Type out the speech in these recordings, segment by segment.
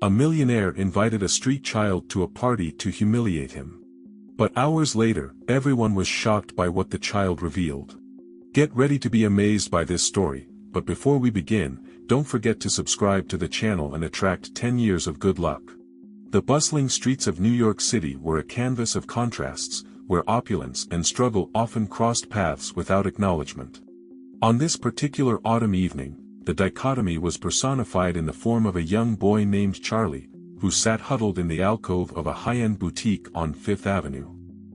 A millionaire invited a street child to a party to humiliate him. But hours later, everyone was shocked by what the child revealed. Get ready to be amazed by this story, but before we begin, don't forget to subscribe to the channel and attract 10 years of good luck. The bustling streets of New York City were a canvas of contrasts, where opulence and struggle often crossed paths without acknowledgement. On this particular autumn evening, the dichotomy was personified in the form of a young boy named Charlie, who sat huddled in the alcove of a high-end boutique on Fifth Avenue.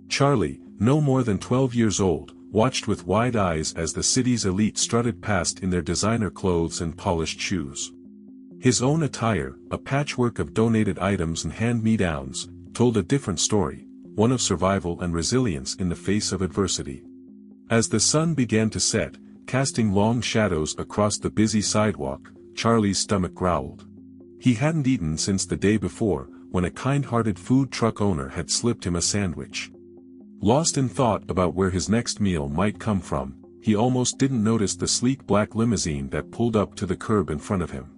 Charlie, no more than 12 years old, watched with wide eyes as the city's elite strutted past in their designer clothes and polished shoes. His own attire, a patchwork of donated items and hand-me-downs, told a different story, one of survival and resilience in the face of adversity. As the sun began to set, casting long shadows across the busy sidewalk, Charlie's stomach growled. He hadn't eaten since the day before, when a kind-hearted food truck owner had slipped him a sandwich. Lost in thought about where his next meal might come from, he almost didn't notice the sleek black limousine that pulled up to the curb in front of him.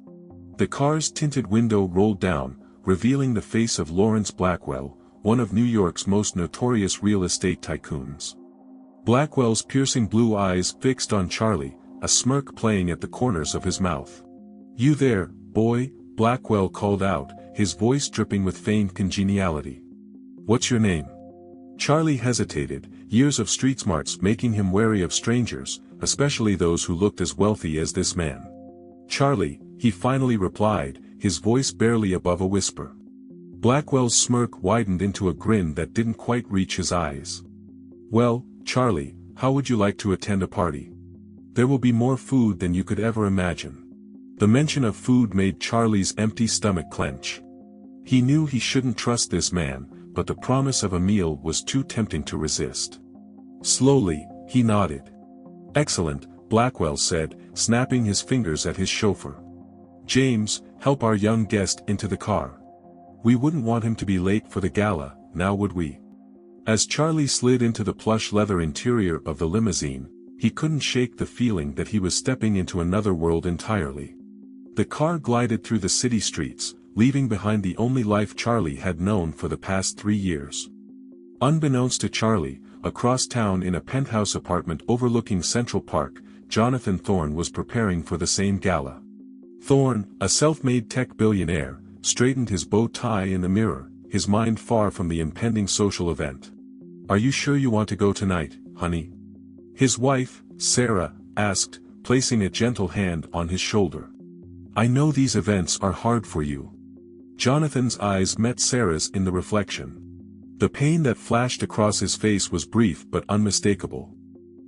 The car's tinted window rolled down, revealing the face of Lawrence Blackwell, one of New York's most notorious real estate tycoons. Blackwell's piercing blue eyes fixed on Charlie, a smirk playing at the corners of his mouth. "You there, boy," Blackwell called out, his voice dripping with feigned congeniality. "What's your name?" Charlie hesitated, years of street smarts making him wary of strangers, especially those who looked as wealthy as this man. "Charlie," he finally replied, his voice barely above a whisper. Blackwell's smirk widened into a grin that didn't quite reach his eyes. "Well, Charlie, how would you like to attend a party? There will be more food than you could ever imagine." The mention of food made Charlie's empty stomach clench. He knew he shouldn't trust this man, but the promise of a meal was too tempting to resist. Slowly, he nodded. "Excellent," Blackwell said, snapping his fingers at his chauffeur. "James, help our young guest into the car. We wouldn't want him to be late for the gala, now would we?" As Charlie slid into the plush leather interior of the limousine, he couldn't shake the feeling that he was stepping into another world entirely. The car glided through the city streets, leaving behind the only life Charlie had known for the past 3 years. Unbeknownst to Charlie, across town in a penthouse apartment overlooking Central Park, Jonathan Thorne was preparing for the same gala. Thorne, a self-made tech billionaire, straightened his bow tie in the mirror, his mind far from the impending social event. "Are you sure you want to go tonight, honey?" His wife, Sarah, asked, placing a gentle hand on his shoulder. "I know these events are hard for you." Jonathan's eyes met Sarah's in the reflection. The pain that flashed across his face was brief but unmistakable.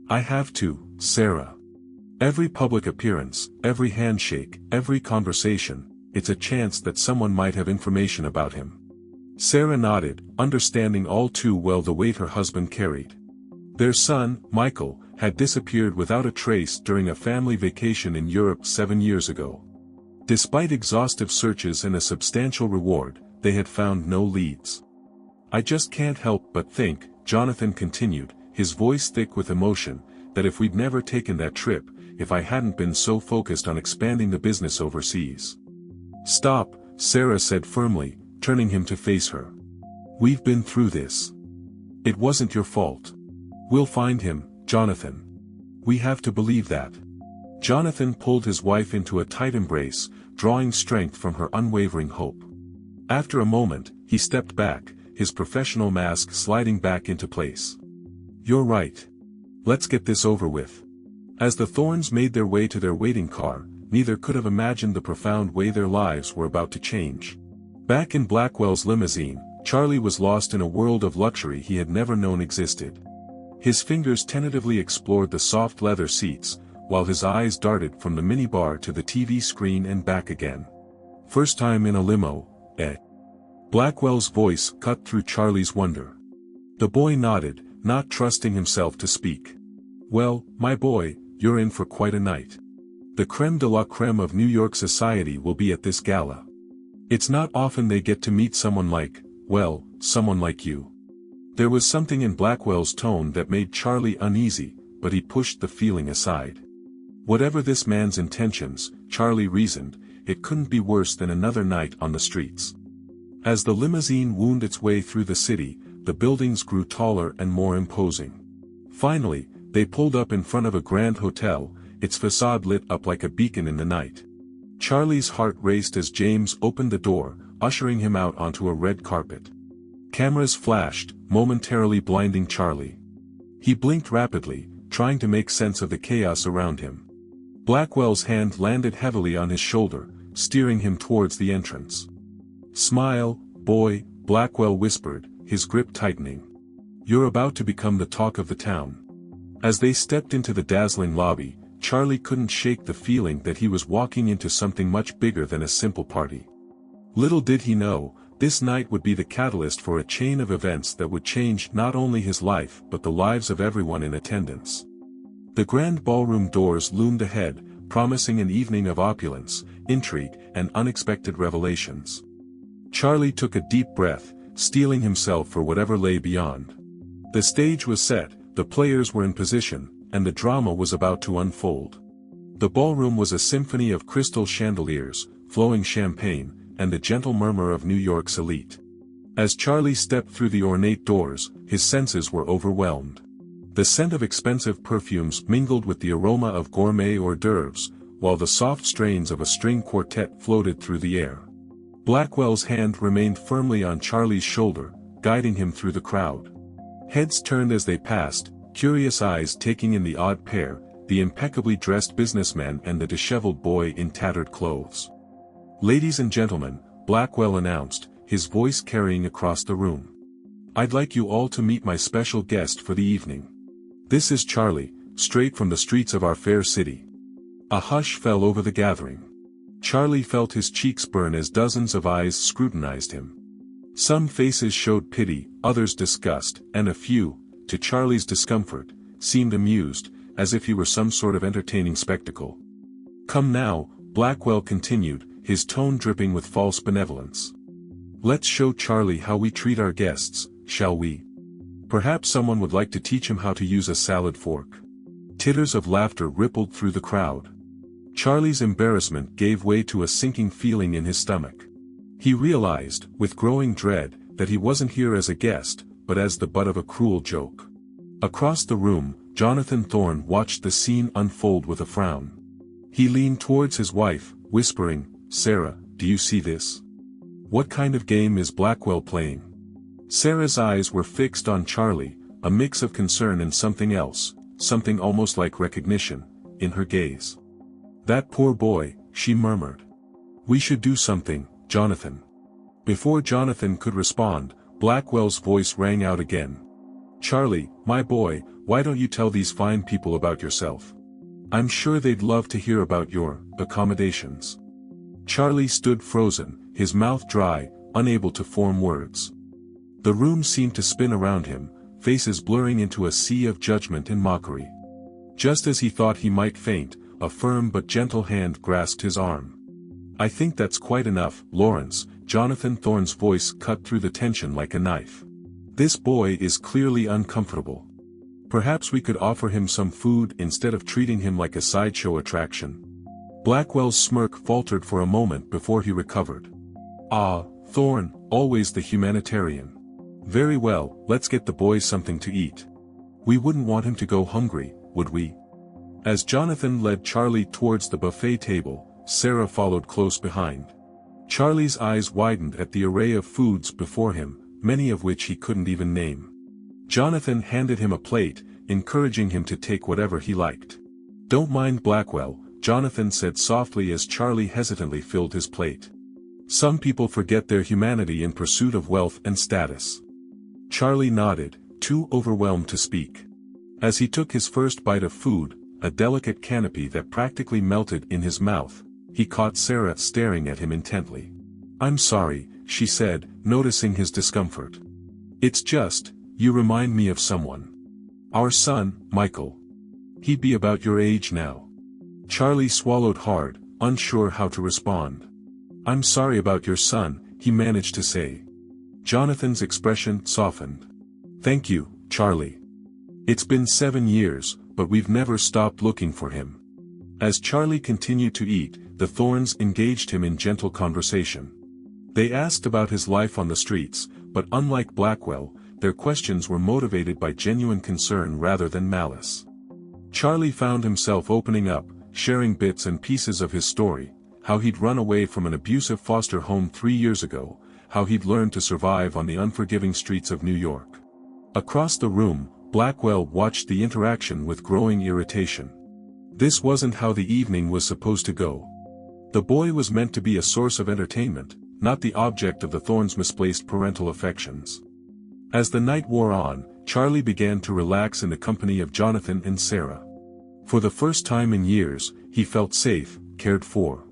"I have to, Sarah. Every public appearance, every handshake, every conversation, it's a chance that someone might have information about him." Sarah nodded, understanding all too well the weight her husband carried. Their son, Michael, had disappeared without a trace during a family vacation in Europe 7 years ago. Despite exhaustive searches and a substantial reward, they had found no leads. "I just can't help but think," Jonathan continued, his voice thick with emotion, "that if we'd never taken that trip, if I hadn't been so focused on expanding the business overseas." "Stop," Sarah said firmly, turning him to face her. "We've been through this. It wasn't your fault. We'll find him, Jonathan. We have to believe that." Jonathan pulled his wife into a tight embrace, drawing strength from her unwavering hope. After a moment, he stepped back, his professional mask sliding back into place. "You're right. Let's get this over with." As the Thornes made their way to their waiting car, neither could have imagined the profound way their lives were about to change. Back in Blackwell's limousine, Charlie was lost in a world of luxury he had never known existed. His fingers tentatively explored the soft leather seats, while his eyes darted from the minibar to the TV screen and back again. "First time in a limo, eh?" Blackwell's voice cut through Charlie's wonder. The boy nodded, not trusting himself to speak. "Well, my boy, you're in for quite a night. The creme de la creme of New York society will be at this gala. It's not often they get to meet someone like, well, someone like you." There was something in Blackwell's tone that made Charlie uneasy, but he pushed the feeling aside. Whatever this man's intentions, Charlie reasoned, it couldn't be worse than another night on the streets. As the limousine wound its way through the city, the buildings grew taller and more imposing. Finally, they pulled up in front of a grand hotel, its facade lit up like a beacon in the night. Charlie's heart raced as James opened the door, ushering him out onto a red carpet. Cameras flashed, momentarily blinding Charlie. He blinked rapidly, trying to make sense of the chaos around him. Blackwell's hand landed heavily on his shoulder, steering him towards the entrance. "Smile, boy," Blackwell whispered, his grip tightening. "You're about to become the talk of the town." As they stepped into the dazzling lobby, Charlie couldn't shake the feeling that he was walking into something much bigger than a simple party. Little did he know, this night would be the catalyst for a chain of events that would change not only his life but the lives of everyone in attendance. The grand ballroom doors loomed ahead, promising an evening of opulence, intrigue, and unexpected revelations. Charlie took a deep breath, steeling himself for whatever lay beyond. The stage was set, the players were in position, and the drama was about to unfold. The ballroom was a symphony of crystal chandeliers, flowing champagne, and the gentle murmur of New York's elite. As Charlie stepped through the ornate doors, his senses were overwhelmed. The scent of expensive perfumes mingled with the aroma of gourmet hors d'oeuvres, while the soft strains of a string quartet floated through the air. Blackwell's hand remained firmly on Charlie's shoulder, guiding him through the crowd. Heads turned as they passed, curious eyes taking in the odd pair, the impeccably dressed businessman and the disheveled boy in tattered clothes. "Ladies and gentlemen," Blackwell announced, his voice carrying across the room. "I'd like you all to meet my special guest for the evening. This is Charlie, straight from the streets of our fair city." A hush fell over the gathering. Charlie felt his cheeks burn as dozens of eyes scrutinized him. Some faces showed pity, others disgust, and a few, to Charlie's discomfort, seemed amused, as if he were some sort of entertaining spectacle. "Come now," Blackwell continued, his tone dripping with false benevolence. "Let's show Charlie how we treat our guests, shall we? Perhaps someone would like to teach him how to use a salad fork." Titters of laughter rippled through the crowd. Charlie's embarrassment gave way to a sinking feeling in his stomach. He realized, with growing dread, that he wasn't here as a guest, but as the butt of a cruel joke. Across the room, Jonathan Thorne watched the scene unfold with a frown. He leaned towards his wife, whispering, "Sarah, do you see this? What kind of game is Blackwell playing?" Sarah's eyes were fixed on Charlie, a mix of concern and something else, something almost like recognition, in her gaze. "That poor boy," she murmured. "We should do something, Jonathan." Before Jonathan could respond, Blackwell's voice rang out again. "Charlie, my boy, why don't you tell these fine people about yourself? I'm sure they'd love to hear about your accommodations." Charlie stood frozen, his mouth dry, unable to form words. The room seemed to spin around him, faces blurring into a sea of judgment and mockery. Just as he thought he might faint, a firm but gentle hand grasped his arm. "I think that's quite enough, Lawrence," Jonathan Thorne's voice cut through the tension like a knife. "This boy is clearly uncomfortable. Perhaps we could offer him some food instead of treating him like a sideshow attraction." Blackwell's smirk faltered for a moment before he recovered. "Ah, Thorne, always the humanitarian. Very well, let's get the boy something to eat. We wouldn't want him to go hungry, would we?" As Jonathan led Charlie towards the buffet table, Sarah followed close behind. Charlie's eyes widened at the array of foods before him, many of which he couldn't even name. Jonathan handed him a plate, encouraging him to take whatever he liked. "Don't mind Blackwell," Jonathan said softly as Charlie hesitantly filled his plate. "Some people forget their humanity in pursuit of wealth and status." Charlie nodded, too overwhelmed to speak. As he took his first bite of food, a delicate canopy that practically melted in his mouth, he caught Sarah staring at him intently. "I'm sorry," she said, noticing his discomfort. "It's just, you remind me of someone. Our son, Michael. He'd be about your age now." Charlie swallowed hard, unsure how to respond. "I'm sorry about your son," he managed to say. Jonathan's expression softened. "Thank you, Charlie. It's been 7 years, but we've never stopped looking for him." As Charlie continued to eat, the Thorns engaged him in gentle conversation. They asked about his life on the streets, but unlike Blackwell, their questions were motivated by genuine concern rather than malice. Charlie found himself opening up, sharing bits and pieces of his story, how he'd run away from an abusive foster home 3 years ago, how he'd learned to survive on the unforgiving streets of New York. Across the room, Blackwell watched the interaction with growing irritation. This wasn't how the evening was supposed to go. The boy was meant to be a source of entertainment, not the object of the Thorns' misplaced parental affections. As the night wore on, Charlie began to relax in the company of Jonathan and Sarah. For the first time in years, he felt safe, cared for.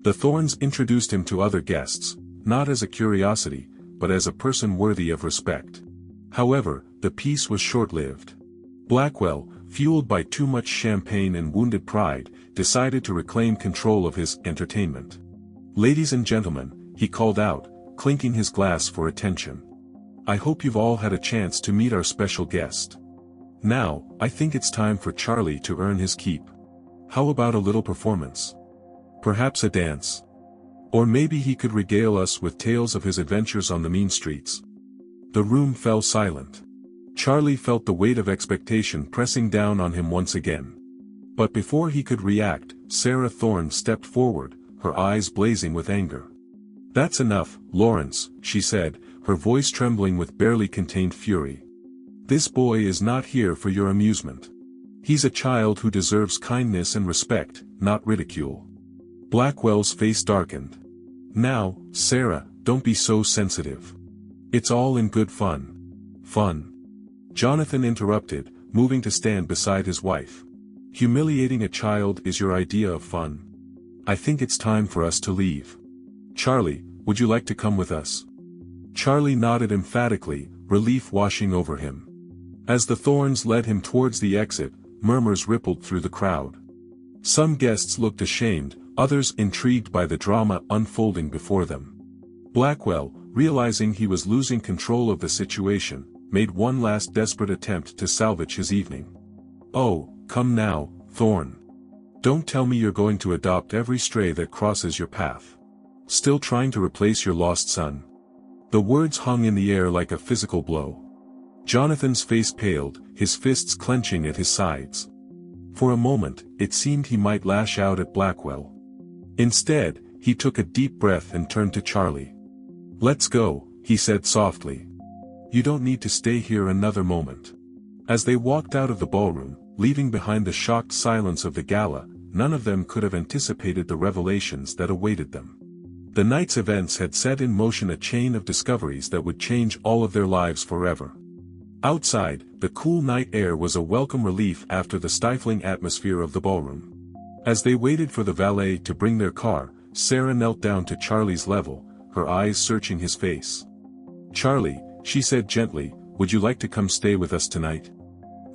The Thorns introduced him to other guests, not as a curiosity, but as a person worthy of respect. However, the peace was short-lived. Blackwell, fueled by too much champagne and wounded pride, decided to reclaim control of his entertainment. "Ladies and gentlemen," he called out, clinking his glass for attention. "I hope you've all had a chance to meet our special guest. Now, I think it's time for Charlie to earn his keep. How about a little performance? Perhaps a dance? Or maybe he could regale us with tales of his adventures on the mean streets." The room fell silent. Charlie felt the weight of expectation pressing down on him once again. But before he could react, Sarah Thorne stepped forward, her eyes blazing with anger. "That's enough, Lawrence," she said, her voice trembling with barely contained fury. "This boy is not here for your amusement. He's a child who deserves kindness and respect, not ridicule." Blackwell's face darkened. "Now, Sarah, don't be so sensitive. It's all in good fun." "Fun?" Jonathan interrupted, moving to stand beside his wife. "Humiliating a child is your idea of fun? I think it's time for us to leave. Charlie, would you like to come with us?" Charlie nodded emphatically, relief washing over him. As the Thorns led him towards the exit, murmurs rippled through the crowd. Some guests looked ashamed, others intrigued by the drama unfolding before them. Blackwell, realizing he was losing control of the situation, made one last desperate attempt to salvage his evening. "Oh, come now, Thorne. Don't tell me you're going to adopt every stray that crosses your path. Still trying to replace your lost son?" The words hung in the air like a physical blow. Jonathan's face paled, his fists clenching at his sides. For a moment, it seemed he might lash out at Blackwell. Instead, he took a deep breath and turned to Charlie. "Let's go," he said softly. "You don't need to stay here another moment." As they walked out of the ballroom, leaving behind the shocked silence of the gala, none of them could have anticipated the revelations that awaited them. The night's events had set in motion a chain of discoveries that would change all of their lives forever. Outside, the cool night air was a welcome relief after the stifling atmosphere of the ballroom. As they waited for the valet to bring their car, Sarah knelt down to Charlie's level, her eyes searching his face. "Charlie," she said gently, "would you like to come stay with us tonight?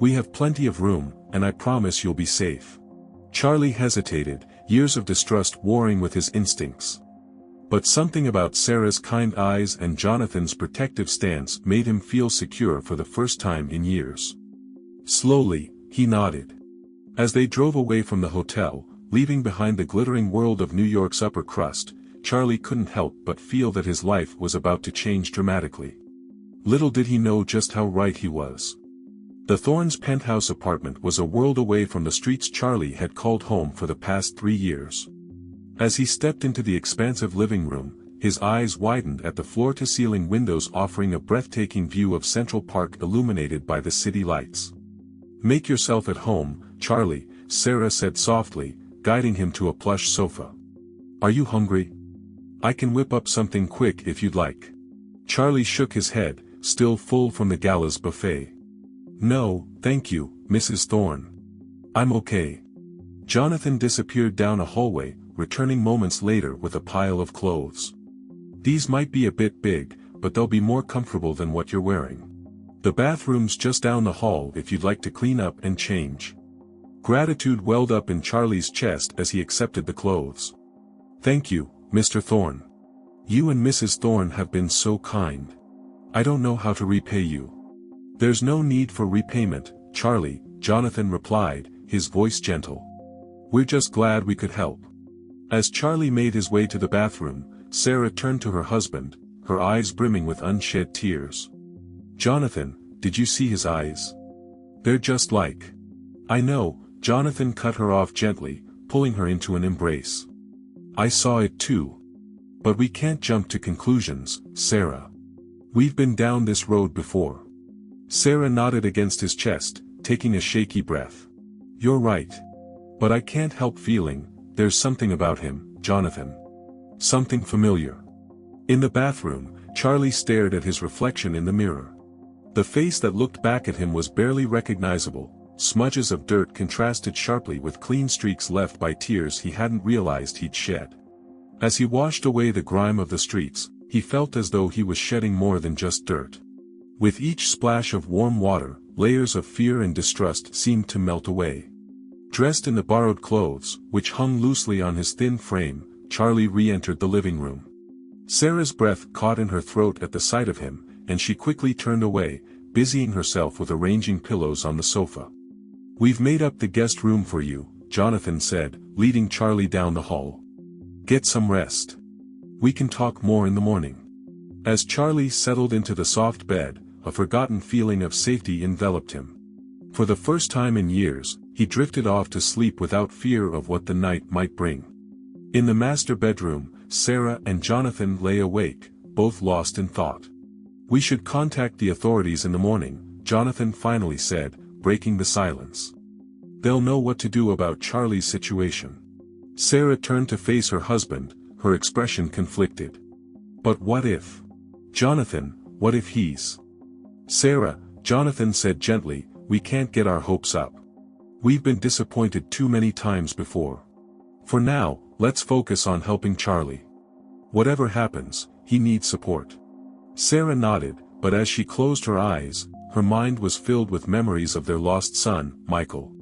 We have plenty of room, and I promise you'll be safe." Charlie hesitated, years of distrust warring with his instincts. But something about Sarah's kind eyes and Jonathan's protective stance made him feel secure for the first time in years. Slowly, he nodded. As they drove away from the hotel, leaving behind the glittering world of New York's upper crust, Charlie couldn't help but feel that his life was about to change dramatically. Little did he know just how right he was. The Thorns' penthouse apartment was a world away from the streets Charlie had called home for the past 3 years. As he stepped into the expansive living room, his eyes widened at the floor-to-ceiling windows offering a breathtaking view of Central Park illuminated by the city lights. "Make yourself at home, Charlie," Sarah said softly, guiding him to a plush sofa. "Are you hungry? I can whip up something quick if you'd like." Charlie shook his head, still full from the gala's buffet. "No, thank you, Mrs. Thorne. I'm okay." Jonathan disappeared down a hallway, returning moments later with a pile of clothes. "These might be a bit big, but they'll be more comfortable than what you're wearing. The bathroom's just down the hall if you'd like to clean up and change." Gratitude welled up in Charlie's chest as he accepted the clothes. "Thank you, Mr. Thorne. You and Mrs. Thorne have been so kind. I don't know how to repay you." "There's no need for repayment, Charlie," Jonathan replied, his voice gentle. We're just glad we could help. As Charlie made his way to the bathroom, Sarah turned to her husband, her eyes brimming with unshed tears. "Jonathan, did you see his eyes? They're just like—" "I know," Jonathan cut her off gently, pulling her into an embrace. "I saw it too. But we can't jump to conclusions, Sarah. We've been down this road before." Sarah nodded against his chest, taking a shaky breath. "You're right. But I can't help feeling, there's something about him, Jonathan. Something familiar." In the bathroom, Charlie stared at his reflection in the mirror. The face that looked back at him was barely recognizable. Smudges of dirt contrasted sharply with clean streaks left by tears he hadn't realized he'd shed. As he washed away the grime of the streets, he felt as though he was shedding more than just dirt. With each splash of warm water, layers of fear and distrust seemed to melt away. Dressed in the borrowed clothes, which hung loosely on his thin frame, Charlie re-entered the living room. Sarah's breath caught in her throat at the sight of him, and she quickly turned away, busying herself with arranging pillows on the sofa. "We've made up the guest room for you," Jonathan said, leading Charlie down the hall. "Get some rest. We can talk more in the morning." As Charlie settled into the soft bed, a forgotten feeling of safety enveloped him. For the first time in years, he drifted off to sleep without fear of what the night might bring. In the master bedroom, Sarah and Jonathan lay awake, both lost in thought. "We should contact the authorities in the morning," Jonathan finally said, breaking the silence. "They'll know what to do about Charlie's situation." Sarah turned to face her husband, her expression conflicted. "But what if? Jonathan, what if he's—" "Sarah," Jonathan said gently, "we can't get our hopes up. We've been disappointed too many times before. For now, let's focus on helping Charlie. Whatever happens, he needs support." Sarah nodded, but as she closed her eyes, her mind was filled with memories of their lost son, Michael.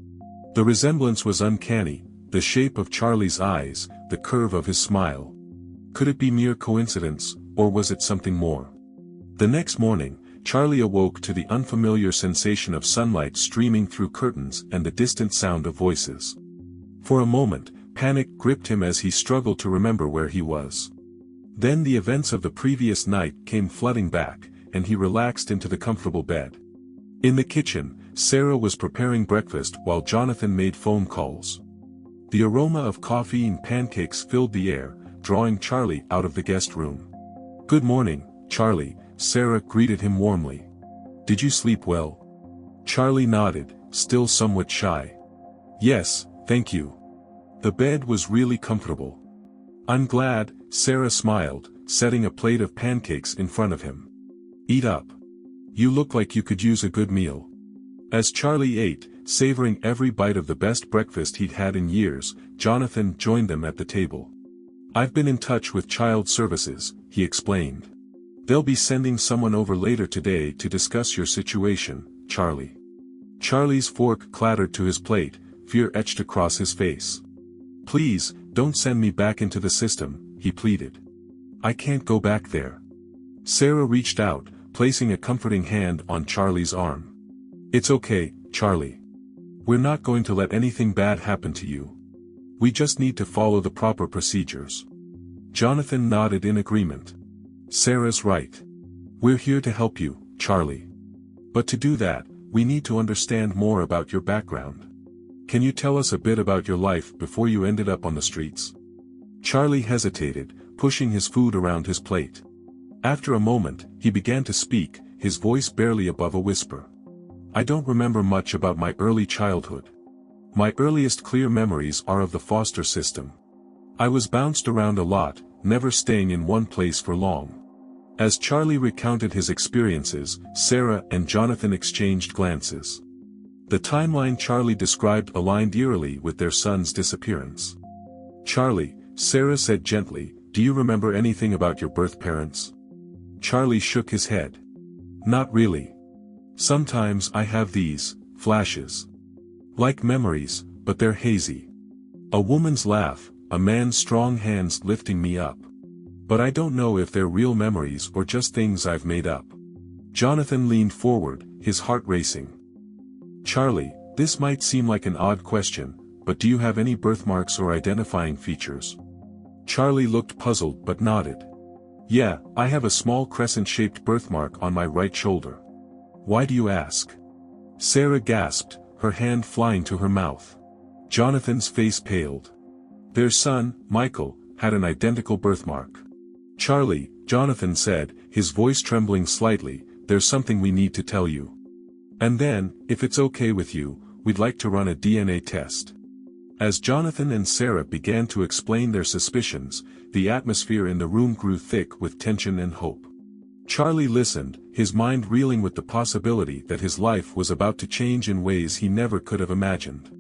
The resemblance was uncanny, the shape of Charlie's eyes, the curve of his smile. Could it be mere coincidence, or was it something more? The next morning, Charlie awoke to the unfamiliar sensation of sunlight streaming through curtains and the distant sound of voices. For a moment, panic gripped him as he struggled to remember where he was. Then the events of the previous night came flooding back, and he relaxed into the comfortable bed. In the kitchen, Sarah was preparing breakfast while Jonathan made phone calls. The aroma of coffee and pancakes filled the air, drawing Charlie out of the guest room. "Good morning, Charlie," Sarah greeted him warmly. "Did you sleep well?" Charlie nodded, still somewhat shy. "Yes, thank you. The bed was really comfortable." "I'm glad," Sarah smiled, setting a plate of pancakes in front of him. "Eat up. You look like you could use a good meal." As Charlie ate, savoring every bite of the best breakfast he'd had in years, Jonathan joined them at the table. "I've been in touch with Child Services," he explained. "They'll be sending someone over later today to discuss your situation, Charlie." Charlie's fork clattered to his plate, fear etched across his face. "Please, don't send me back into the system," he pleaded. "I can't go back there." Sarah reached out, placing a comforting hand on Charlie's arm. "It's okay, Charlie. We're not going to let anything bad happen to you. We just need to follow the proper procedures." Jonathan nodded in agreement. "Sarah's right. We're here to help you, Charlie. But to do that, we need to understand more about your background. Can you tell us a bit about your life before you ended up on the streets?" Charlie hesitated, pushing his food around his plate. After a moment, he began to speak, his voice barely above a whisper. "I don't remember much about my early childhood. My earliest clear memories are of the foster system. I was bounced around a lot, never staying in one place for long." As Charlie recounted his experiences, Sarah and Jonathan exchanged glances. The timeline Charlie described aligned eerily with their son's disappearance. "Charlie," Sarah said gently, "do you remember anything about your birth parents?" Charlie shook his head. "Not really. Sometimes I have these flashes. Like memories, but they're hazy. A woman's laugh, a man's strong hands lifting me up. But I don't know if they're real memories or just things I've made up." Jonathan leaned forward, his heart racing. "Charlie, this might seem like an odd question, but do you have any birthmarks or identifying features? Charlie looked puzzled but nodded. Yeah, I have a small crescent-shaped birthmark on my right shoulder. Why do you ask? Sarah gasped, her hand flying to her mouth. Jonathan's face paled. Their son, Michael, had an identical birthmark. Charlie, Jonathan said, his voice trembling slightly, there's something we need to tell you. And then, if it's okay with you, we'd like to run a DNA test. As Jonathan and Sarah began to explain their suspicions, the atmosphere in the room grew thick with tension and hope. Charlie listened, his mind reeling with the possibility that his life was about to change in ways he never could have imagined.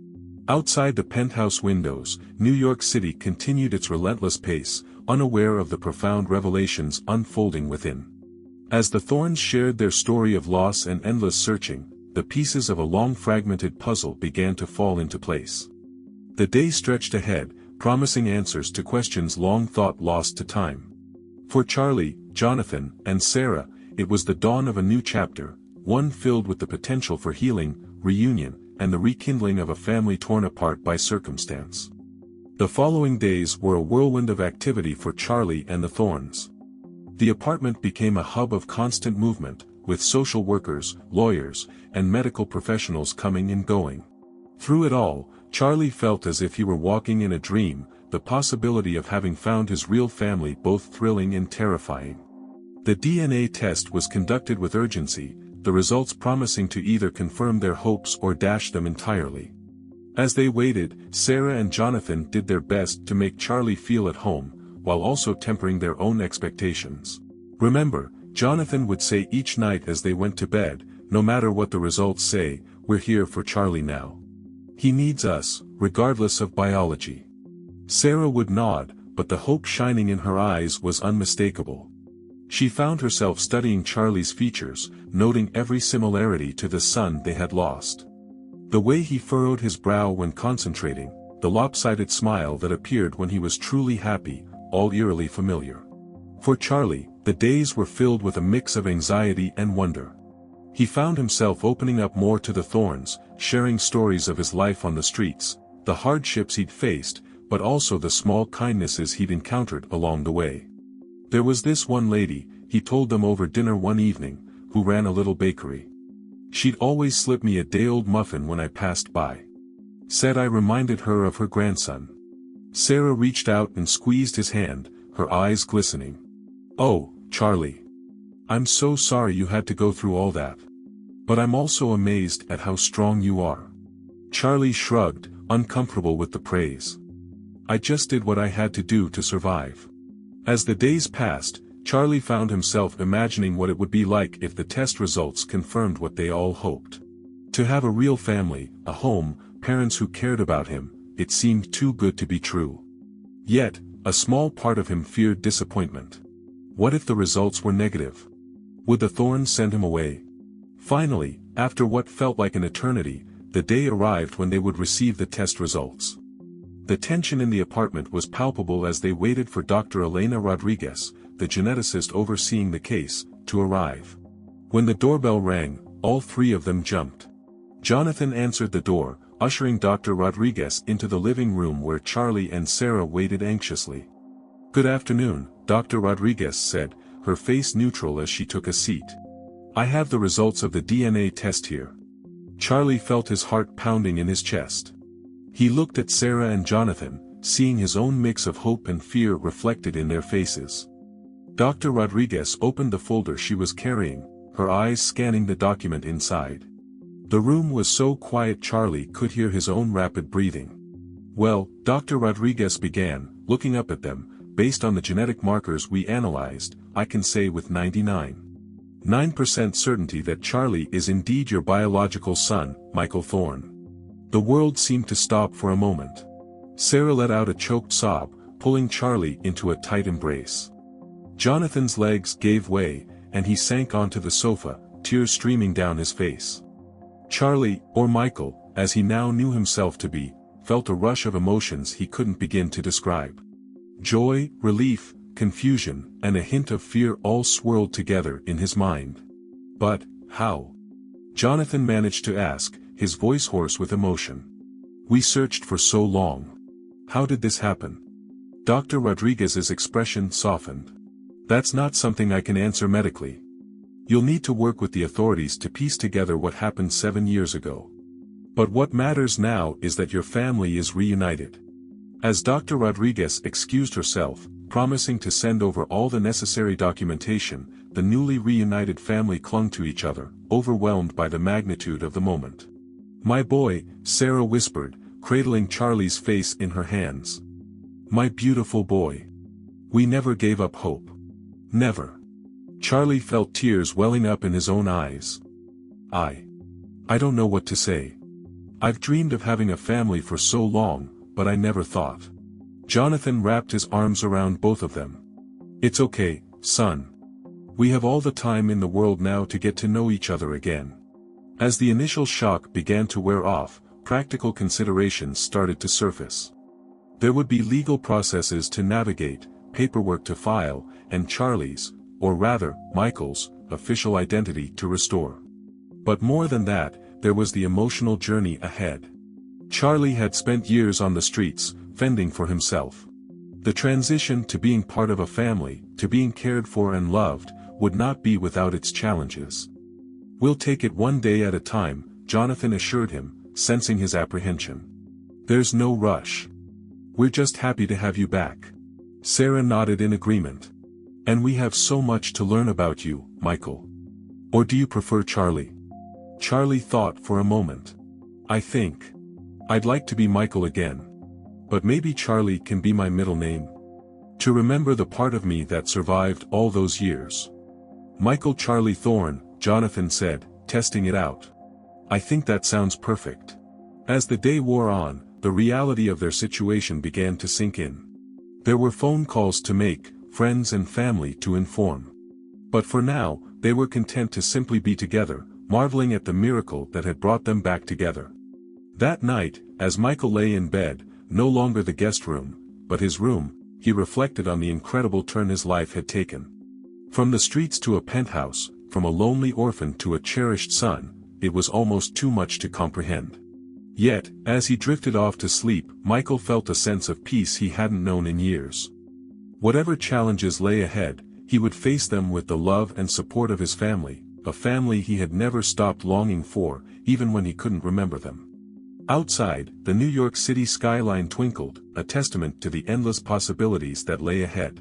Outside the penthouse windows, New York City continued its relentless pace, unaware of the profound revelations unfolding within. As the Thorns shared their story of loss and endless searching, the pieces of a long fragmented puzzle began to fall into place. The day stretched ahead, promising answers to questions long thought lost to time. For Charlie, Jonathan, and Sarah, it was the dawn of a new chapter, one filled with the potential for healing, reunion, and the rekindling of a family torn apart by circumstance. The following days were a whirlwind of activity for Charlie and the Thorns. The apartment became a hub of constant movement, with social workers, lawyers, and medical professionals coming and going. Through it all, Charlie felt as if he were walking in a dream, the possibility of having found his real family both thrilling and terrifying. The DNA test was conducted with urgency, the results promising to either confirm their hopes or dash them entirely. As they waited, Sarah and Jonathan did their best to make Charlie feel at home, while also tempering their own expectations. Remember, Jonathan would say each night as they went to bed, no matter what the results say, we're here for Charlie now. He needs us, regardless of biology. Sarah would nod, but the hope shining in her eyes was unmistakable. She found herself studying Charlie's features, noting every similarity to the son they had lost. The way he furrowed his brow when concentrating, the lopsided smile that appeared when he was truly happy, all eerily familiar. For Charlie, the days were filled with a mix of anxiety and wonder. He found himself opening up more to the Thorns, sharing stories of his life on the streets, the hardships he'd faced, but also the small kindnesses he'd encountered along the way. There was this one lady, he told them over dinner one evening, who ran a little bakery. She'd always slip me a day-old muffin when I passed by. Said I reminded her of her grandson. Sarah reached out and squeezed his hand, her eyes glistening. Oh, Charlie. I'm so sorry you had to go through all that. But I'm also amazed at how strong you are. Charlie shrugged, uncomfortable with the praise. I just did what I had to do to survive. As the days passed, Charlie found himself imagining what it would be like if the test results confirmed what they all hoped. To have a real family, a home, parents who cared about him, it seemed too good to be true. Yet, a small part of him feared disappointment. What if the results were negative? Would the Thorns send him away? Finally, after what felt like an eternity, the day arrived when they would receive the test results. The tension in the apartment was palpable as they waited for Dr. Elena Rodriguez, the geneticist overseeing the case, to arrive. When the doorbell rang, all three of them jumped. Jonathan answered the door, ushering Dr. Rodriguez into the living room where Charlie and Sarah waited anxiously. Good afternoon, Dr. Rodriguez said, her face neutral as she took a seat. I have the results of the DNA test here. Charlie felt his heart pounding in his chest. He looked at Sarah and Jonathan, seeing his own mix of hope and fear reflected in their faces. Dr. Rodriguez opened the folder she was carrying, her eyes scanning the document inside. The room was so quiet Charlie could hear his own rapid breathing. Well, Dr. Rodriguez began, looking up at them, based on the genetic markers we analyzed, I can say with 99.9% certainty that Charlie is indeed your biological son, Michael Thorne. The world seemed to stop for a moment. Sarah let out a choked sob, pulling Charlie into a tight embrace. Jonathan's legs gave way, and he sank onto the sofa, tears streaming down his face. Charlie, or Michael, as he now knew himself to be, felt a rush of emotions he couldn't begin to describe. Joy, relief, confusion, and a hint of fear all swirled together in his mind. But, how? Jonathan managed to ask, his voice hoarse with emotion. We searched for so long. How did this happen? Dr. Rodriguez's expression softened. That's not something I can answer medically. You'll need to work with the authorities to piece together what happened 7 years ago. But what matters now is that your family is reunited. As Dr. Rodriguez excused herself, promising to send over all the necessary documentation, the newly reunited family clung to each other, overwhelmed by the magnitude of the moment. "My boy," Sarah whispered, cradling Charlie's face in her hands. "My beautiful boy. We never gave up hope. Never." Charlie felt tears welling up in his own eyes. I don't know what to say. I've dreamed of having a family for so long, but I never thought. Jonathan wrapped his arms around both of them. "It's okay, son. We have all the time in the world now to get to know each other again." As the initial shock began to wear off, practical considerations started to surface. There would be legal processes to navigate, paperwork to file, and Charlie's, or rather, Michael's, official identity to restore. But more than that, there was the emotional journey ahead. Charlie had spent years on the streets, fending for himself. The transition to being part of a family, to being cared for and loved, would not be without its challenges. "We'll take it one day at a time," Jonathan assured him, sensing his apprehension. "There's no rush. We're just happy to have you back." Sarah nodded in agreement. "And we have so much to learn about you, Michael. Or do you prefer Charlie?" Charlie thought for a moment. "I think I'd like to be Michael again. But maybe Charlie can be my middle name. To remember the part of me that survived all those years." "Michael Charlie Thorne," Jonathan said, testing it out. "I think that sounds perfect." As the day wore on, the reality of their situation began to sink in. There were phone calls to make, friends and family to inform. But for now, they were content to simply be together, marveling at the miracle that had brought them back together. That night, as Michael lay in bed, no longer the guest room, but his room, he reflected on the incredible turn his life had taken. From the streets to a penthouse, from a lonely orphan to a cherished son, it was almost too much to comprehend. Yet, as he drifted off to sleep, Michael felt a sense of peace he hadn't known in years. Whatever challenges lay ahead, he would face them with the love and support of his family, a family he had never stopped longing for, even when he couldn't remember them. Outside, the New York City skyline twinkled, a testament to the endless possibilities that lay ahead.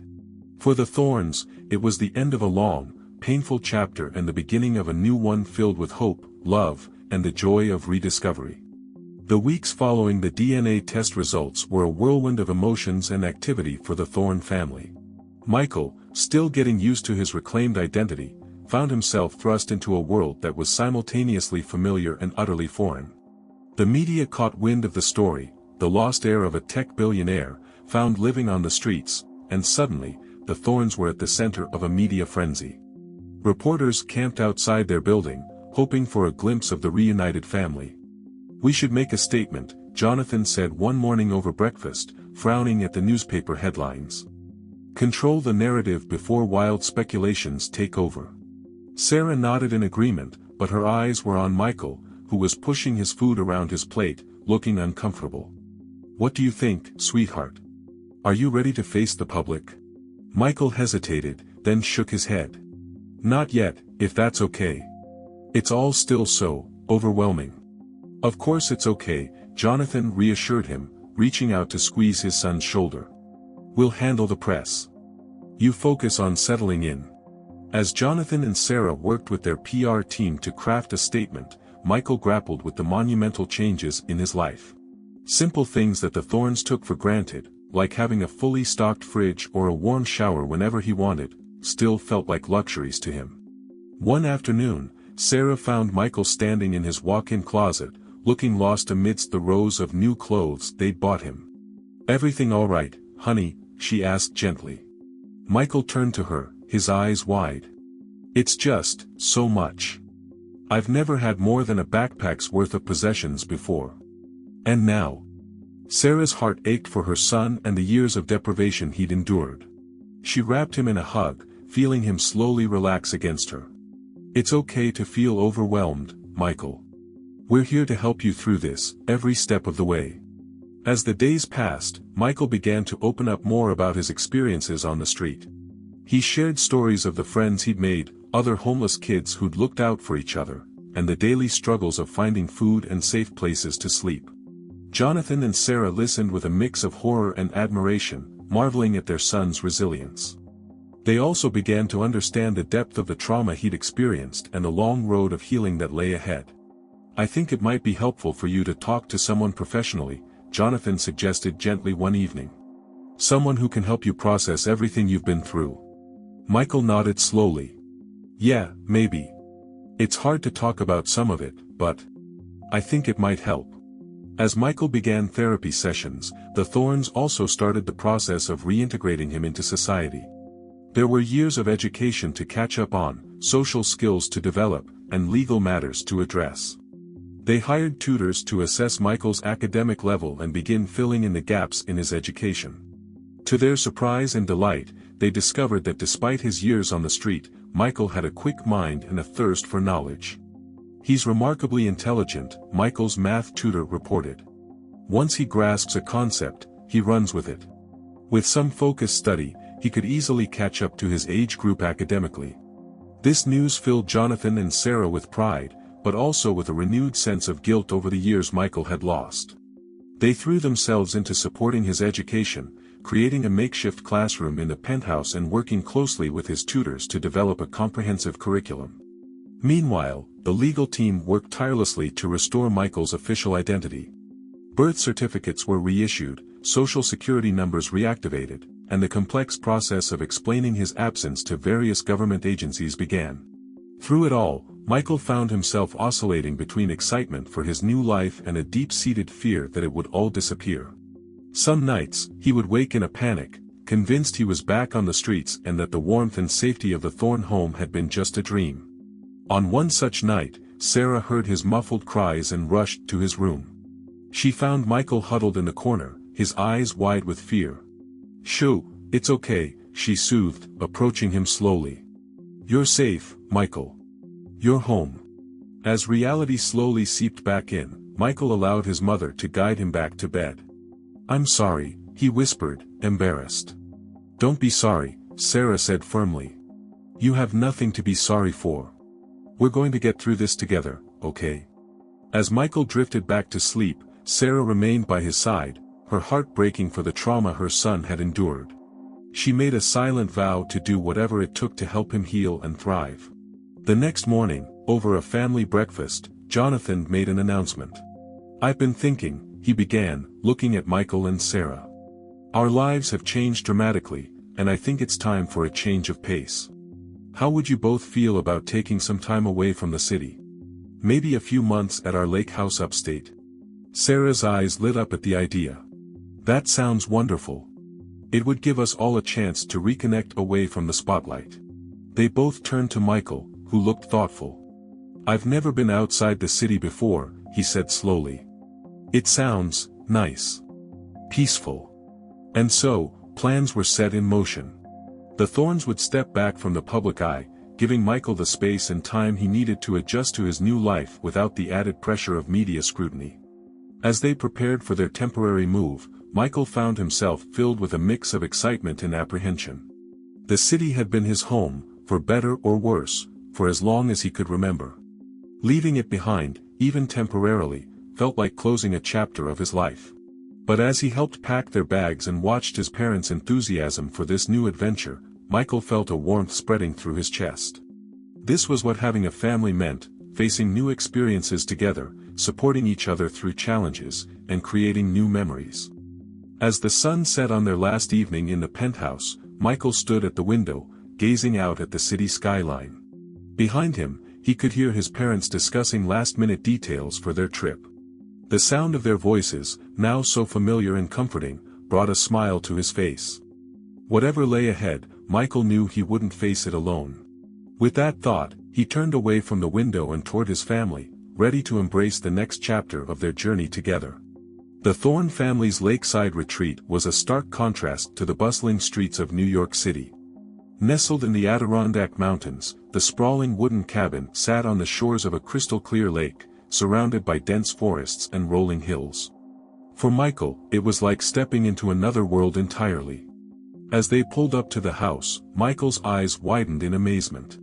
For the Thornes, it was the end of a long, painful chapter and the beginning of a new one filled with hope, love, and the joy of rediscovery. The weeks following the DNA test results were a whirlwind of emotions and activity for the Thorne family. Michael, still getting used to his reclaimed identity, found himself thrust into a world that was simultaneously familiar and utterly foreign. The media caught wind of the story, the lost heir of a tech billionaire, found living on the streets, and suddenly, the Thornes were at the center of a media frenzy. Reporters camped outside their building, hoping for a glimpse of the reunited family. "We should make a statement," Jonathan said one morning over breakfast, frowning at the newspaper headlines. "Control the narrative before wild speculations take over." Sarah nodded in agreement, but her eyes were on Michael, who was pushing his food around his plate, looking uncomfortable. "What do you think, sweetheart? Are you ready to face the public?" Michael hesitated, then shook his head. "Not yet, if that's okay. It's all still so overwhelming." "Of course it's okay," Jonathan reassured him, reaching out to squeeze his son's shoulder. "We'll handle the press. You focus on settling in." As Jonathan and Sarah worked with their PR team to craft a statement, Michael grappled with the monumental changes in his life. Simple things that the Thornes took for granted, like having a fully stocked fridge or a warm shower whenever he wanted, still felt like luxuries to him. One afternoon, Sarah found Michael standing in his walk-in closet, looking lost amidst the rows of new clothes they'd bought him. "Everything all right, honey?" she asked gently. Michael turned to her, his eyes wide. "It's just, so much. I've never had more than a backpack's worth of possessions before. And now." Sarah's heart ached for her son and the years of deprivation he'd endured. She wrapped him in a hug, feeling him slowly relax against her. "It's okay to feel overwhelmed, Michael. We're here to help you through this, every step of the way. As the days passed, Michael began to open up more about his experiences on the street. He shared stories of the friends he'd made, other homeless kids who'd looked out for each other, and the daily struggles of finding food and safe places to sleep. Jonathan and Sarah listened with a mix of horror and admiration, marveling at their son's resilience. They also began to understand the depth of the trauma he'd experienced and the long road of healing that lay ahead. "I think it might be helpful for you to talk to someone professionally," Jonathan suggested gently one evening. "Someone who can help you process everything you've been through." Michael nodded slowly. "Yeah, maybe. It's hard to talk about some of it, but I think it might help." As Michael began therapy sessions, the Thorns also started the process of reintegrating him into society. There were years of education to catch up on, social skills to develop, and legal matters to address. They hired tutors to assess Michael's academic level and begin filling in the gaps in his education. To their surprise and delight, they discovered that despite his years on the street, Michael had a quick mind and a thirst for knowledge. "He's remarkably intelligent," Michael's math tutor reported. "Once he grasps a concept, he runs with it. With some focused study, he could easily catch up to his age group academically." This news filled Jonathan and Sarah with pride, but also with a renewed sense of guilt over the years Michael had lost. They threw themselves into supporting his education, creating a makeshift classroom in the penthouse and working closely with his tutors to develop a comprehensive curriculum. Meanwhile, the legal team worked tirelessly to restore Michael's official identity. Birth certificates were reissued, social security numbers reactivated, and the complex process of explaining his absence to various government agencies began. Through it all, Michael found himself oscillating between excitement for his new life and a deep-seated fear that it would all disappear. Some nights, he would wake in a panic, convinced he was back on the streets and that the warmth and safety of the Thorn home had been just a dream. On one such night, Sarah heard his muffled cries and rushed to his room. She found Michael huddled in the corner, his eyes wide with fear. "Shoo, it's okay," she soothed, approaching him slowly. "You're safe, Michael. You're home." As reality slowly seeped back in, Michael allowed his mother to guide him back to bed. "I'm sorry," he whispered, embarrassed. "Don't be sorry," Sarah said firmly. "You have nothing to be sorry for. We're going to get through this together, okay?" As Michael drifted back to sleep, Sarah remained by his side, her heart breaking for the trauma her son had endured. She made a silent vow to do whatever it took to help him heal and thrive. The next morning, over a family breakfast, Jonathan made an announcement. "I've been thinking," he began, looking at Michael and Sarah. "Our lives have changed dramatically, and I think it's time for a change of pace. How would you both feel about taking some time away from the city? Maybe a few months at our lake house upstate?" Sarah's eyes lit up at the idea. "That sounds wonderful. It would give us all a chance to reconnect away from the spotlight." They both turned to Michael, who looked thoughtful. "I've never been outside the city before," he said slowly. "It sounds nice. Peaceful." And so, plans were set in motion. The Thorns would step back from the public eye, giving Michael the space and time he needed to adjust to his new life without the added pressure of media scrutiny. As they prepared for their temporary move, Michael found himself filled with a mix of excitement and apprehension. The city had been his home, for better or worse, for as long as he could remember. Leaving it behind, even temporarily, felt like closing a chapter of his life. But as he helped pack their bags and watched his parents' enthusiasm for this new adventure, Michael felt a warmth spreading through his chest. This was what having a family meant, facing new experiences together, supporting each other through challenges, and creating new memories. As the sun set on their last evening in the penthouse, Michael stood at the window, gazing out at the city skyline. Behind him, he could hear his parents discussing last-minute details for their trip. The sound of their voices, now so familiar and comforting, brought a smile to his face. Whatever lay ahead, Michael knew he wouldn't face it alone. With that thought, he turned away from the window and toward his family, ready to embrace the next chapter of their journey together. The Thorn family's lakeside retreat was a stark contrast to the bustling streets of New York City. Nestled in the Adirondack Mountains, the sprawling wooden cabin sat on the shores of a crystal-clear lake, surrounded by dense forests and rolling hills. For Michael, it was like stepping into another world entirely. As they pulled up to the house, Michael's eyes widened in amazement.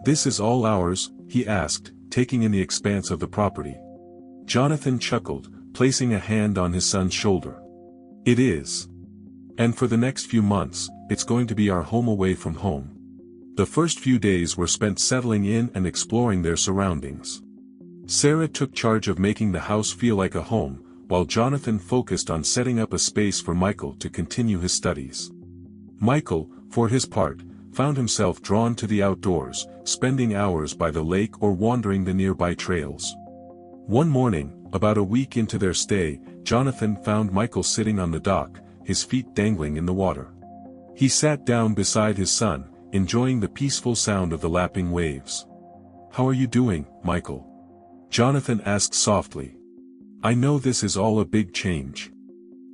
"This is all ours?" he asked, taking in the expanse of the property. Jonathan chuckled, placing a hand on his son's shoulder. "It is. And for the next few months, it's going to be our home away from home." The first few days were spent settling in and exploring their surroundings. Sarah took charge of making the house feel like a home, while Jonathan focused on setting up a space for Michael to continue his studies. Michael, for his part, found himself drawn to the outdoors, spending hours by the lake or wandering the nearby trails. One morning, about a week into their stay, Jonathan found Michael sitting on the dock, his feet dangling in the water. He sat down beside his son, enjoying the peaceful sound of the lapping waves. "How are you doing, Michael?" Jonathan asked softly. "I know this is all a big change."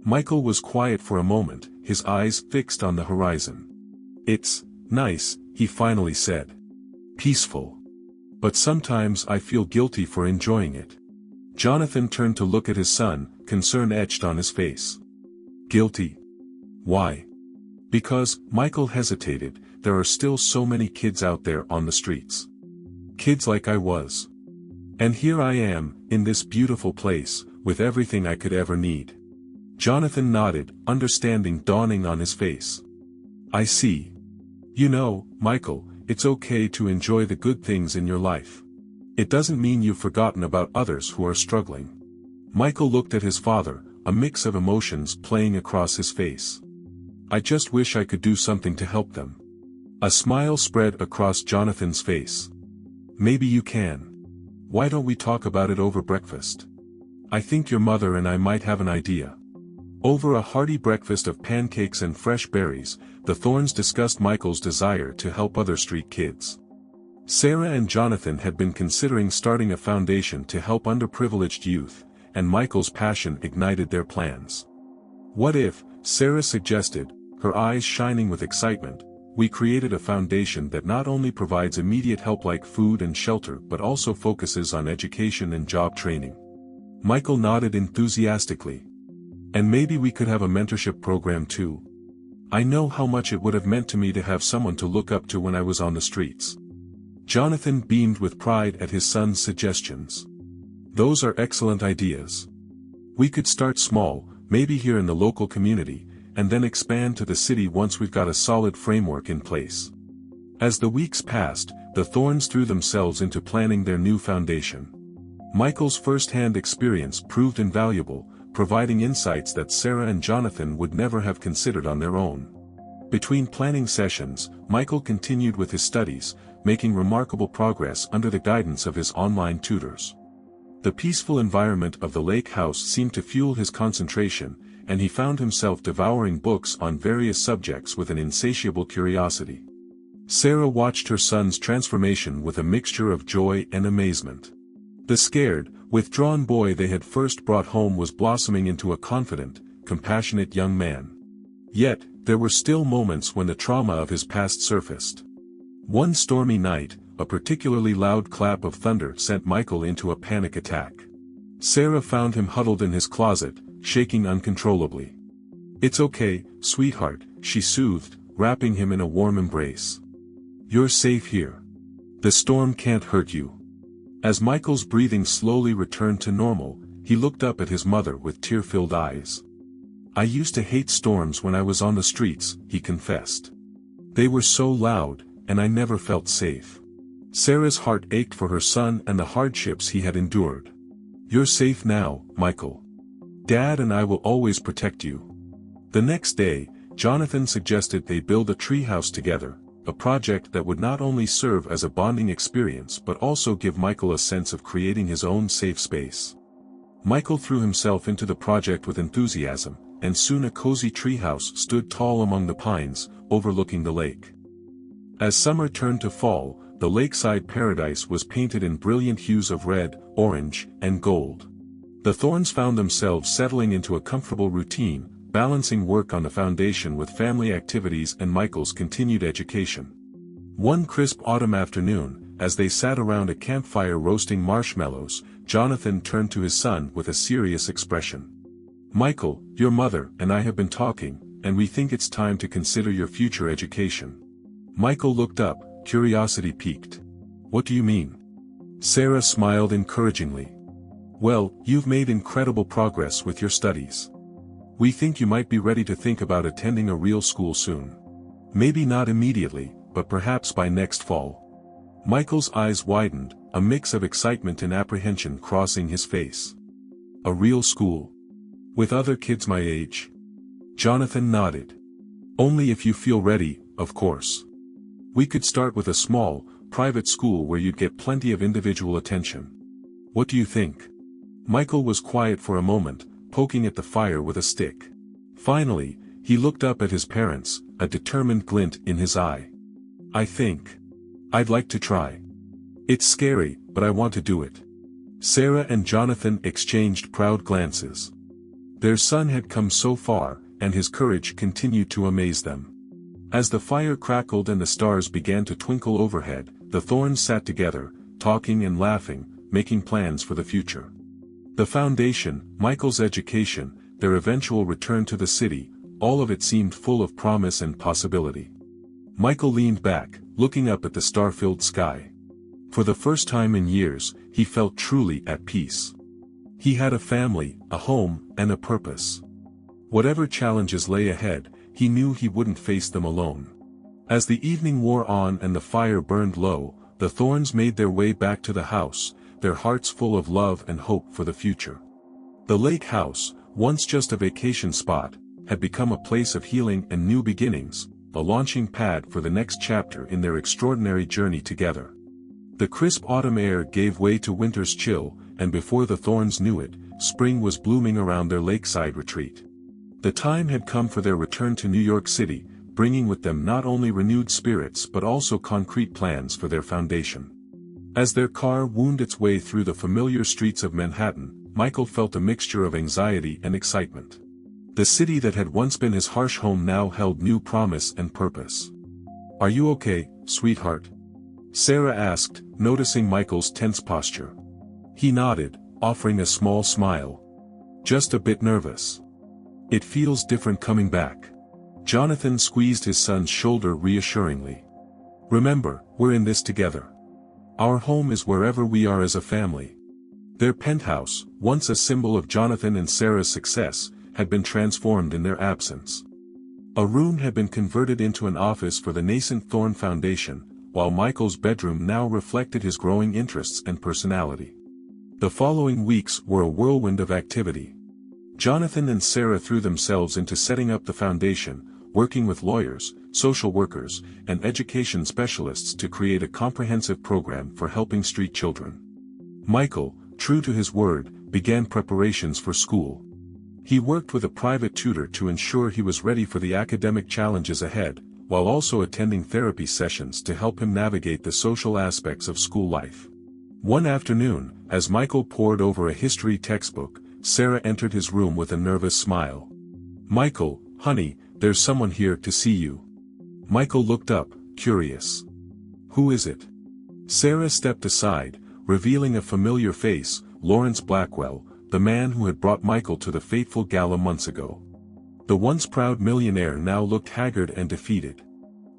Michael was quiet for a moment, his eyes fixed on the horizon. "It's nice," he finally said. "Peaceful. But sometimes I feel guilty for enjoying it." Jonathan turned to look at his son, concern etched on his face. "Guilty? Why?" "Because," Michael hesitated, "there are still so many kids out there on the streets. Kids like I was. And here I am, in this beautiful place, with everything I could ever need." Jonathan nodded, understanding dawning on his face. "I see. You know, Michael, it's okay to enjoy the good things in your life. It doesn't mean you've forgotten about others who are struggling." Michael looked at his father, a mix of emotions playing across his face. "I just wish I could do something to help them." A smile spread across Jonathan's face. "Maybe you can. Why don't we talk about it over breakfast? I think your mother and I might have an idea." Over a hearty breakfast of pancakes and fresh berries, the Thorns discussed Michael's desire to help other street kids. Sarah and Jonathan had been considering starting a foundation to help underprivileged youth, and Michael's passion ignited their plans. "What if," Sarah suggested, her eyes shining with excitement, "we created a foundation that not only provides immediate help like food and shelter but also focuses on education and job training?" Michael nodded enthusiastically. "And maybe we could have a mentorship program too. I know how much it would have meant to me to have someone to look up to when I was on the streets." Jonathan beamed with pride at his son's suggestions. "Those are excellent ideas. We could start small, maybe here in the local community, and then expand to the city once we've got a solid framework in place." As the weeks passed, the Thorns threw themselves into planning their new foundation. Michael's first-hand experience proved invaluable, providing insights that Sarah and Jonathan would never have considered on their own. Between planning sessions, Michael continued with his studies, making remarkable progress under the guidance of his online tutors. The peaceful environment of the lake house seemed to fuel his concentration, and he found himself devouring books on various subjects with an insatiable curiosity. Sarah watched her son's transformation with a mixture of joy and amazement. The scared, withdrawn boy they had first brought home was blossoming into a confident, compassionate young man. Yet, there were still moments when the trauma of his past surfaced. One stormy night, a particularly loud clap of thunder sent Michael into a panic attack. Sarah found him huddled in his closet, shaking uncontrollably. "It's okay, sweetheart," she soothed, wrapping him in a warm embrace. "You're safe here. The storm can't hurt you." As Michael's breathing slowly returned to normal, he looked up at his mother with tear-filled eyes. "I used to hate storms when I was on the streets," he confessed. "They were so loud, and I never felt safe." Sarah's heart ached for her son and the hardships he had endured. "You're safe now, Michael. Dad and I will always protect you." The next day, Jonathan suggested they build a treehouse together, a project that would not only serve as a bonding experience but also give Michael a sense of creating his own safe space. Michael threw himself into the project with enthusiasm, and soon a cozy treehouse stood tall among the pines, overlooking the lake. As summer turned to fall, the lakeside paradise was painted in brilliant hues of red, orange, and gold. The Thorns found themselves settling into a comfortable routine, balancing work on the foundation with family activities and Michael's continued education. One crisp autumn afternoon, as they sat around a campfire roasting marshmallows, Jonathan turned to his son with a serious expression. "Michael, your mother and I have been talking, and we think it's time to consider your future education." Michael looked up, curiosity piqued. "What do you mean?" Sarah smiled encouragingly. "Well, you've made incredible progress with your studies. We think you might be ready to think about attending a real school soon. Maybe not immediately, but perhaps by next fall." Michael's eyes widened, a mix of excitement and apprehension crossing his face. "A real school? With other kids my age?" Jonathan nodded. "Only if you feel ready, of course. We could start with a small, private school where you'd get plenty of individual attention. What do you think?" Michael was quiet for a moment, poking at the fire with a stick. Finally, he looked up at his parents, a determined glint in his eye. "I think I'd like to try. It's scary, but I want to do it." Sarah and Jonathan exchanged proud glances. Their son had come so far, and his courage continued to amaze them. As the fire crackled and the stars began to twinkle overhead, the Thorns sat together, talking and laughing, making plans for the future. The foundation, Michael's education, their eventual return to the city, all of it seemed full of promise and possibility. Michael leaned back, looking up at the star-filled sky. For the first time in years, he felt truly at peace. He had a family, a home, and a purpose. Whatever challenges lay ahead, he knew he wouldn't face them alone. As the evening wore on and the fire burned low, the Thorns made their way back to the house, their hearts full of love and hope for the future. The lake house, once just a vacation spot, had become a place of healing and new beginnings, a launching pad for the next chapter in their extraordinary journey together. The crisp autumn air gave way to winter's chill, and before the Thorns knew it, spring was blooming around their lakeside retreat. The time had come for their return to New York City, bringing with them not only renewed spirits but also concrete plans for their foundation. As their car wound its way through the familiar streets of Manhattan, Michael felt a mixture of anxiety and excitement. The city that had once been his harsh home now held new promise and purpose. "Are you okay, sweetheart?" Sarah asked, noticing Michael's tense posture. He nodded, offering a small smile. "Just a bit nervous. It feels different coming back." Jonathan squeezed his son's shoulder reassuringly. "Remember, we're in this together. Our home is wherever we are as a family." Their penthouse, once a symbol of Jonathan and Sarah's success, had been transformed in their absence. A room had been converted into an office for the nascent Thorn Foundation, while Michael's bedroom now reflected his growing interests and personality. The following weeks were a whirlwind of activity. Jonathan and Sarah threw themselves into setting up the foundation, working with lawyers, social workers, and education specialists to create a comprehensive program for helping street children. Michael, true to his word, began preparations for school. He worked with a private tutor to ensure he was ready for the academic challenges ahead, while also attending therapy sessions to help him navigate the social aspects of school life. One afternoon, as Michael pored over a history textbook, Sarah entered his room with a nervous smile. "Michael, honey, there's someone here to see you." Michael looked up, curious. "Who is it?" Sarah stepped aside, revealing a familiar face, Lawrence Blackwell, the man who had brought Michael to the fateful gala months ago. The once proud millionaire now looked haggard and defeated.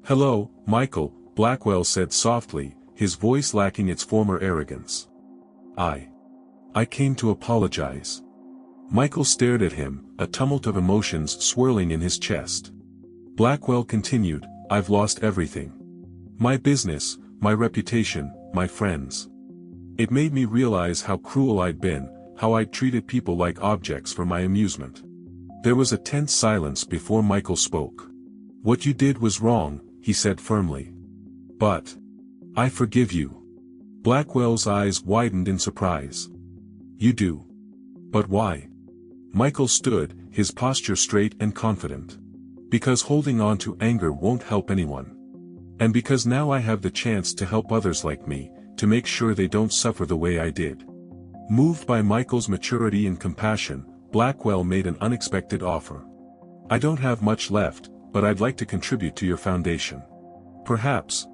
"Hello, Michael," Blackwell said softly, his voice lacking its former arrogance. I came to apologize." Michael stared at him, a tumult of emotions swirling in his chest. Blackwell continued, "I've lost everything. My business, my reputation, my friends. It made me realize how cruel I'd been, how I'd treated people like objects for my amusement." There was a tense silence before Michael spoke. "What you did was wrong," he said firmly. "But I forgive you." Blackwell's eyes widened in surprise. "You do? But why?" Michael stood, his posture straight and confident. "Because holding on to anger won't help anyone. And because now I have the chance to help others like me, to make sure they don't suffer the way I did." Moved by Michael's maturity and compassion, Blackwell made an unexpected offer. "I don't have much left, but I'd like to contribute to your foundation. Perhaps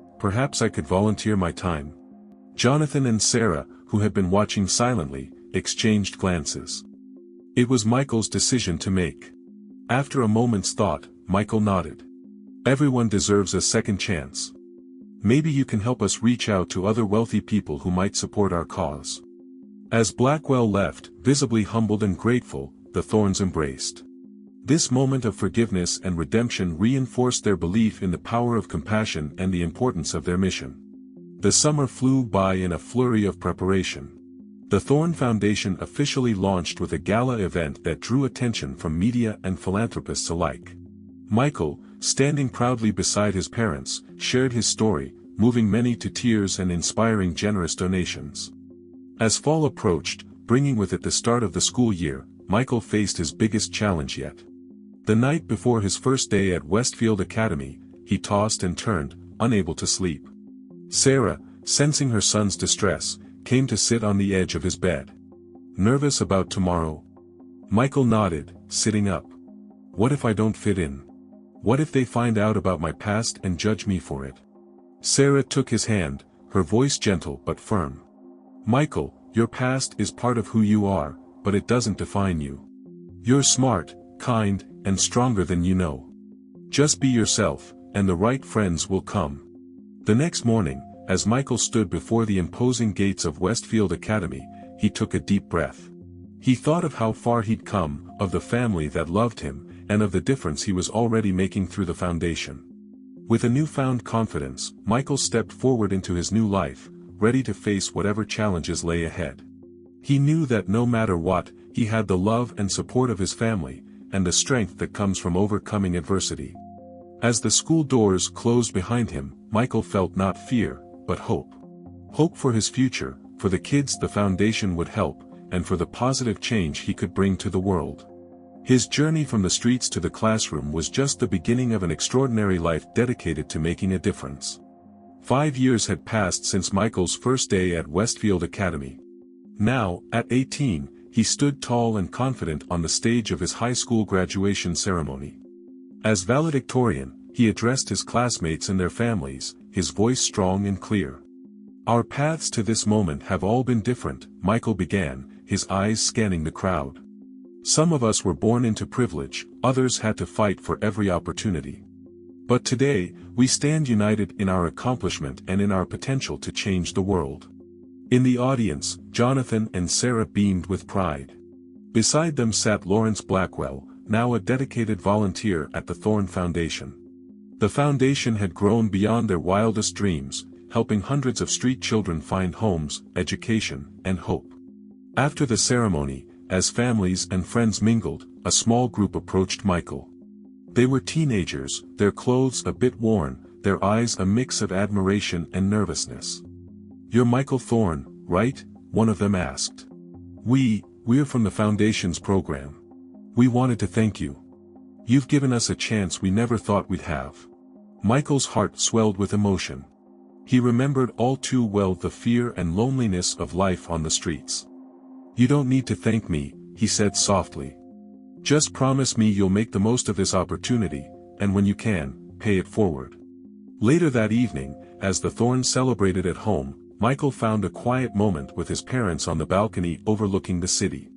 I could volunteer my time." Jonathan and Sarah, who had been watching silently, exchanged glances. It was Michael's decision to make. After a moment's thought, Michael nodded. Everyone deserves a second chance. Maybe you can help us reach out to other wealthy people who might support our cause. As Blackwell left, visibly humbled and grateful, the Thorns embraced. This moment of forgiveness and redemption reinforced their belief in the power of compassion and the importance of their mission. The summer flew by in a flurry of preparation. The Thorn Foundation officially launched with a gala event that drew attention from media and philanthropists alike. Michael, standing proudly beside his parents, shared his story, moving many to tears and inspiring generous donations. As fall approached, bringing with it the start of the school year, Michael faced his biggest challenge yet. The night before his first day at Westfield Academy, he tossed and turned, unable to sleep. Sarah, sensing her son's distress, came to sit on the edge of his bed. Nervous about tomorrow? Michael nodded, sitting up. What if I don't fit in? What if they find out about my past and judge me for it? Sarah took his hand, her voice gentle but firm. Michael, your past is part of who you are, but it doesn't define you. You're smart, kind, and stronger than you know. Just be yourself, and the right friends will come. The next morning, as Michael stood before the imposing gates of Westfield Academy, he took a deep breath. He thought of how far he'd come, of the family that loved him, and of the difference he was already making through the foundation. With a newfound confidence, Michael stepped forward into his new life, ready to face whatever challenges lay ahead. He knew that no matter what, he had the love and support of his family, and the strength that comes from overcoming adversity. As the school doors closed behind him, Michael felt not fear, but hope. Hope for his future, for the kids the foundation would help, and for the positive change he could bring to the world. His journey from the streets to the classroom was just the beginning of an extraordinary life dedicated to making a difference. 5 years had passed since Michael's first day at Westfield Academy. Now, at 18, he stood tall and confident on the stage of his high school graduation ceremony. As valedictorian, he addressed his classmates and their families, his voice strong and clear. Our paths to this moment have all been different, Michael began, his eyes scanning the crowd. Some of us were born into privilege, others had to fight for every opportunity. But today, we stand united in our accomplishment and in our potential to change the world. In the audience, Jonathan and Sarah beamed with pride. Beside them sat Lawrence Blackwell, now a dedicated volunteer at the Thorn Foundation. The foundation had grown beyond their wildest dreams, helping hundreds of street children find homes, education, and hope. After the ceremony, as families and friends mingled, a small group approached Michael. They were teenagers, their clothes a bit worn, their eyes a mix of admiration and nervousness. "You're Michael Thorn, right?" one of them asked. We're from the Foundation's program. We wanted to thank you. You've given us a chance we never thought we'd have. Michael's heart swelled with emotion. He remembered all too well the fear and loneliness of life on the streets. "You don't need to thank me," he said softly. "Just promise me you'll make the most of this opportunity, and when you can, pay it forward." Later that evening, as the Thorns celebrated at home, Michael found a quiet moment with his parents on the balcony overlooking the city.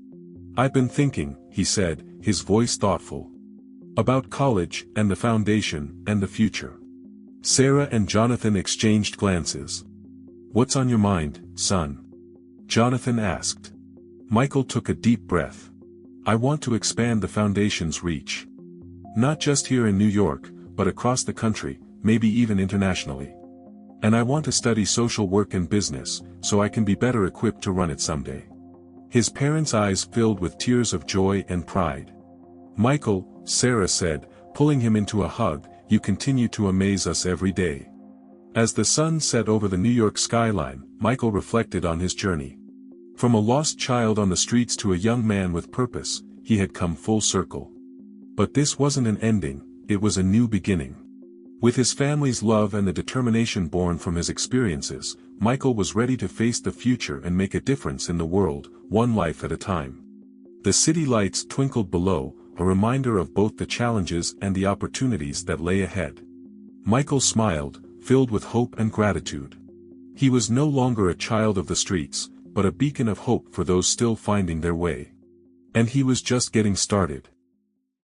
"I've been thinking," he said, his voice thoughtful, "about college, and the foundation, and the future." Sarah and Jonathan exchanged glances. "What's on your mind, son?" Jonathan asked. Michael took a deep breath. "I want to expand the foundation's reach. Not just here in New York, but across the country, maybe even internationally. And I want to study social work and business, so I can be better equipped to run it someday." His parents' eyes filled with tears of joy and pride. "Michael," Sarah said, pulling him into a hug, "you continue to amaze us every day." As the sun set over the New York skyline, Michael reflected on his journey. From a lost child on the streets to a young man with purpose, he had come full circle. But this wasn't an ending, it was a new beginning. With his family's love and the determination born from his experiences, Michael was ready to face the future and make a difference in the world, one life at a time. The city lights twinkled below, a reminder of both the challenges and the opportunities that lay ahead. Michael smiled, filled with hope and gratitude. He was no longer a child of the streets, but a beacon of hope for those still finding their way. And he was just getting started.